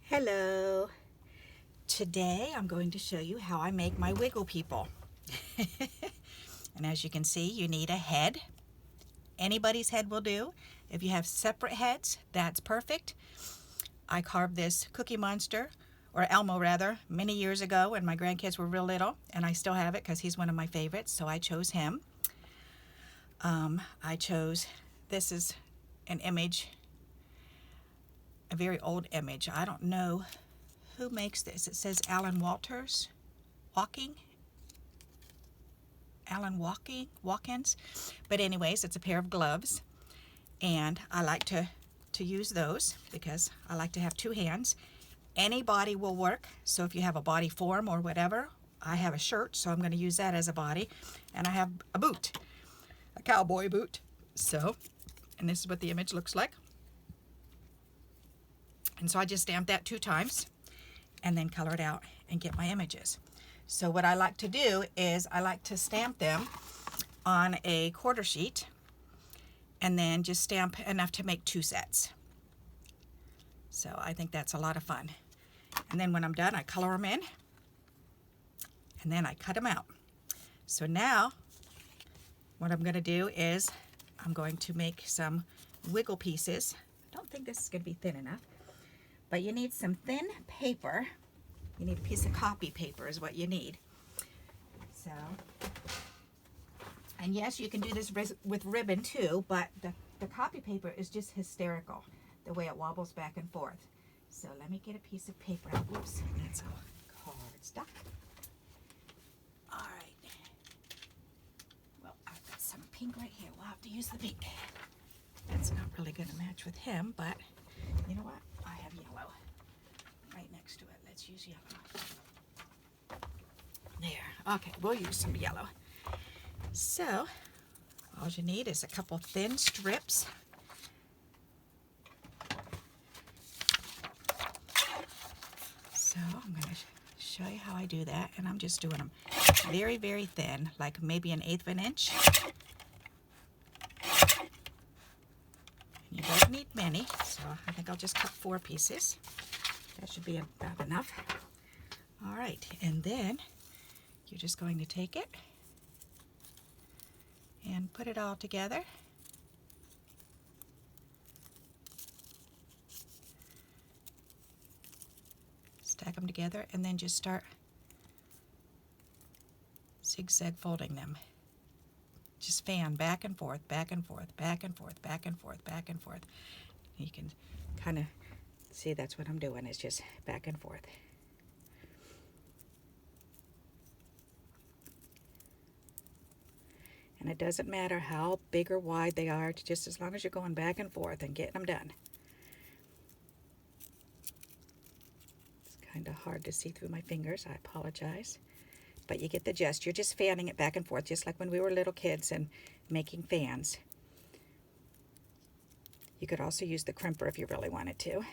Hello. Today I'm going to show you how I make my wiggle people. And as you can see, you need a head. Anybody's head will do. If you have separate heads, that's perfect. I carved this Cookie Monster, or Elmo rather, many years ago when my grandkids were real little, and I still have it because he's one of my favorites, so I chose him. This is an image, a very old image. I don't know who makes this. It says Alan Watkins. But anyways, it's a pair of gloves, and I like to use those because I like to have two hands. Any body will work, so if you have a body form or whatever, I have a shirt, so I'm going to use that as a body, and I have a boot, a cowboy boot. So, and this is what the image looks like. And so I just stamp that 2 times and then color it out and get my images. So what I like to do is I like to stamp them on a quarter sheet and then just stamp enough to make 2 sets. So I think that's a lot of fun. And then when I'm done, I color them in and then I cut them out. So now what I'm going to do is I'm going to make some wiggle pieces. I don't think this is going to be thin enough, but you need some thin paper. You need a piece of copy paper is what you need. So, and yes, you can do this with ribbon too, but the copy paper is just hysterical, the way it wobbles back and forth. So let me get a piece of paper out. Oops, that's all cardstock. All right. Well, I've got some pink right here. We'll have to use the pink. That's not really going to match with him, but you know what? I have yellow right next to it. Let's use yellow. There. Okay, we'll use some yellow. So, all you need is a couple thin strips. So, I'm going to show you how I do that, and I'm just doing them very, very thin, like maybe 1/8 of an inch. You don't need many, so I think I'll just cut 4 pieces. That should be about enough. All right, and then you're just going to take it and put it all together. Stack them together and then just start zigzag folding them. Just fan back and forth, back and forth, back and forth, back and forth, back and forth. You can kind of see that's what I'm doing, is just back and forth. And it doesn't matter how big or wide they are, just as long as you're going back and forth and getting them done. It's kind of hard to see through my fingers, I apologize. But you get the gist. You're just fanning it back and forth, just like when we were little kids and making fans. You could also use the crimper if you really wanted to.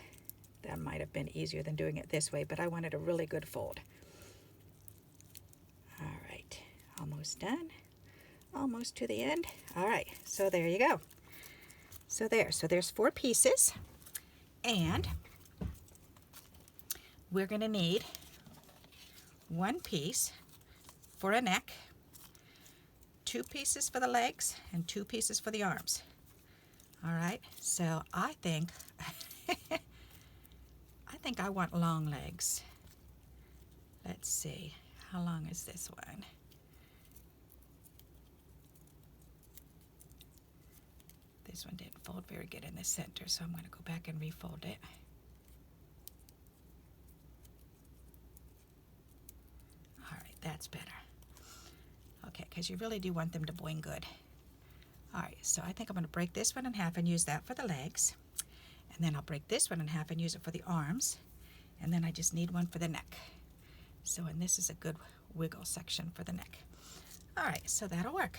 That might have been easier than doing it this way, but I wanted a really good fold. All right, almost done. Almost to the end. All right, so there you go. So there's 4 pieces, and we're going to need 1 piece for a neck, 2 pieces for the legs, and 2 pieces for the arms. All right, so I think I want long legs. Let's see, how long is this one? This one didn't fold very good in the center, so I'm going to go back and refold it. All right, that's better. Okay, because you really do want them to boing good. All right, so I think I'm going to break this one in half and use that for the legs. And then I'll break this one in half and use it for the arms. And then I just need one for the neck. So, and this is a good wiggle section for the neck. All right, so that'll work.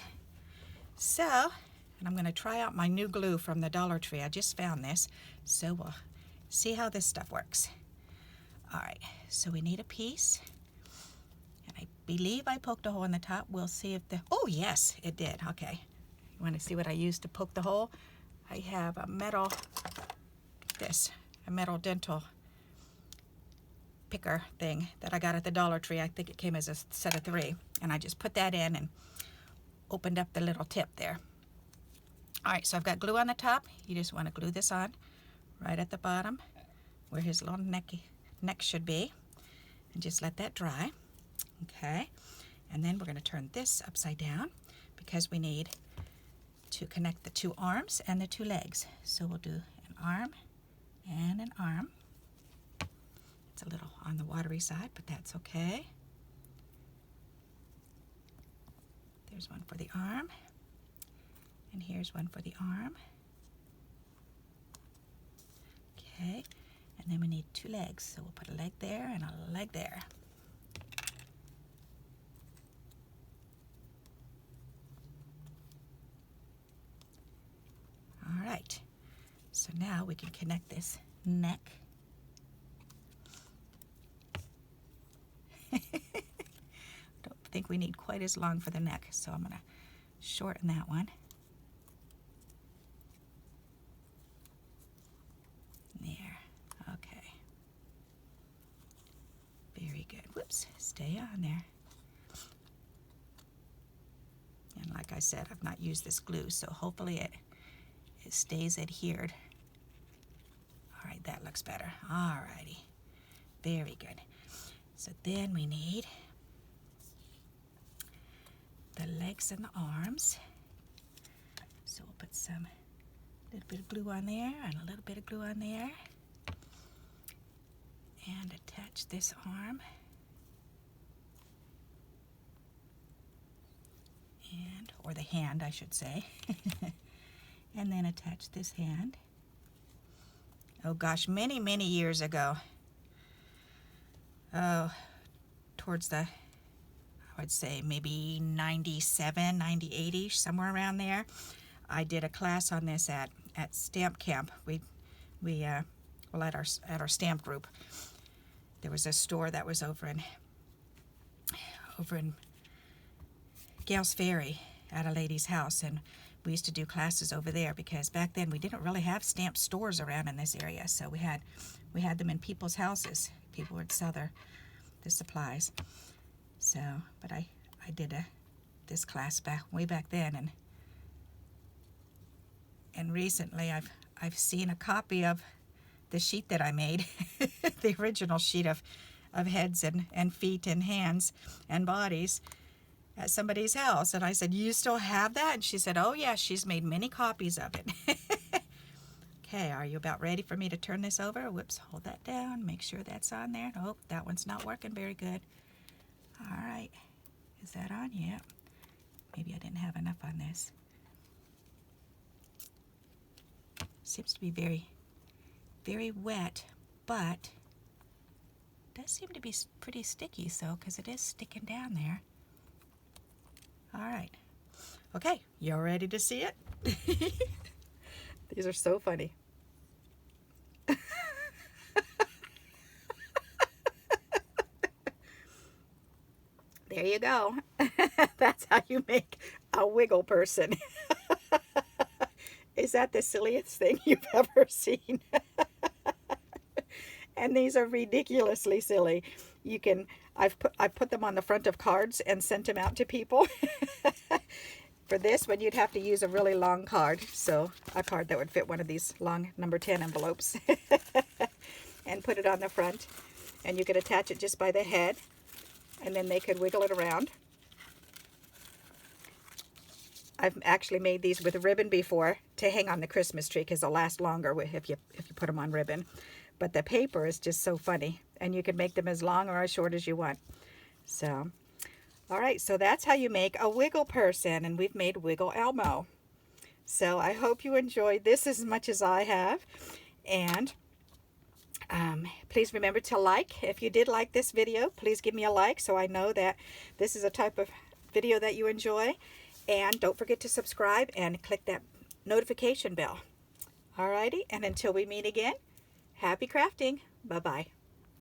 So, and I'm going to try out my new glue from the Dollar Tree. I just found this, so we'll see how this stuff works. All right, so we need a piece. And I believe I poked a hole in the top. We'll see if oh yes, it did. Okay. You want to see what I used to poke the hole? I have a metal dental picker thing that I got at the Dollar Tree. I think it came as a set of 3. And I just put that in and opened up the little tip there. Alright, so I've got glue on the top. You just want to glue this on right at the bottom where his little neck should be. And just let that dry. Okay, and then we're going to turn this upside down because we need to connect the 2 arms and the 2 legs. So we'll do an arm and an arm. It's a little on the watery side, but that's okay. There's one for the arm, and here's one for the arm. Okay, and then we need 2 legs, so we'll put a leg there and a leg there. All right, so now we can connect this neck. Don't think we need quite as long for the neck, so I'm going to shorten that one. There, okay. Very good. Whoops, stay on there. And like I said, I've not used this glue, so hopefully it stays adhered. All right, that looks better. All righty, very good. So then we need the legs and the arms. So we'll put some little bit of glue on there and a little bit of glue on there, and attach this arm, and or the hand, I should say. And then attach this hand. Oh gosh, many, many years ago, towards the, I would say maybe 97, 98-ish, somewhere around there, I did a class on this at Stamp Camp. Well, at our stamp group, there was a store that was over in Gales Ferry at a lady's house, and we used to do classes over there because back then we didn't really have stamp stores around in this area, so we had them in people's houses. People would sell the supplies. So, but I did this class way back then, and recently I've seen a copy of the sheet that I made, the original sheet of heads and feet and hands and bodies, at somebody's house, and I said, "You still have that?" And she said, "Oh yeah, she's made many copies of it." Okay, are you about ready for me to turn this over? Whoops, hold that down, make sure that's on there. Oh, that one's not working very good. All right, is that on? Yeah, maybe I didn't have enough on this. Seems to be very, very wet, but does seem to be pretty sticky, so because it is sticking down there. All right. Okay, you ready to see it? These are so funny. There you go. That's how you make a wiggle person. Is that the silliest thing you've ever seen? And these are ridiculously silly. You can, I've put them on the front of cards and sent them out to people. For this one, you'd have to use a really long card, so a card that would fit one of these long number 10 envelopes, and put it on the front, and you could attach it just by the head, and then they could wiggle it around. I've actually made these with ribbon before to hang on the Christmas tree because they'll last longer if you put them on ribbon. But the paper is just so funny, and you can make them as long or as short as you want. So, all right, so that's how you make a wiggle person, and we've made Wiggle Elmo. So I hope you enjoyed this as much as I have, and please remember to like. If you did like this video, please give me a like so I know that this is a type of video that you enjoy. And don't forget to subscribe and click that notification bell. Alrighty, and until we meet again, happy crafting. Bye-bye.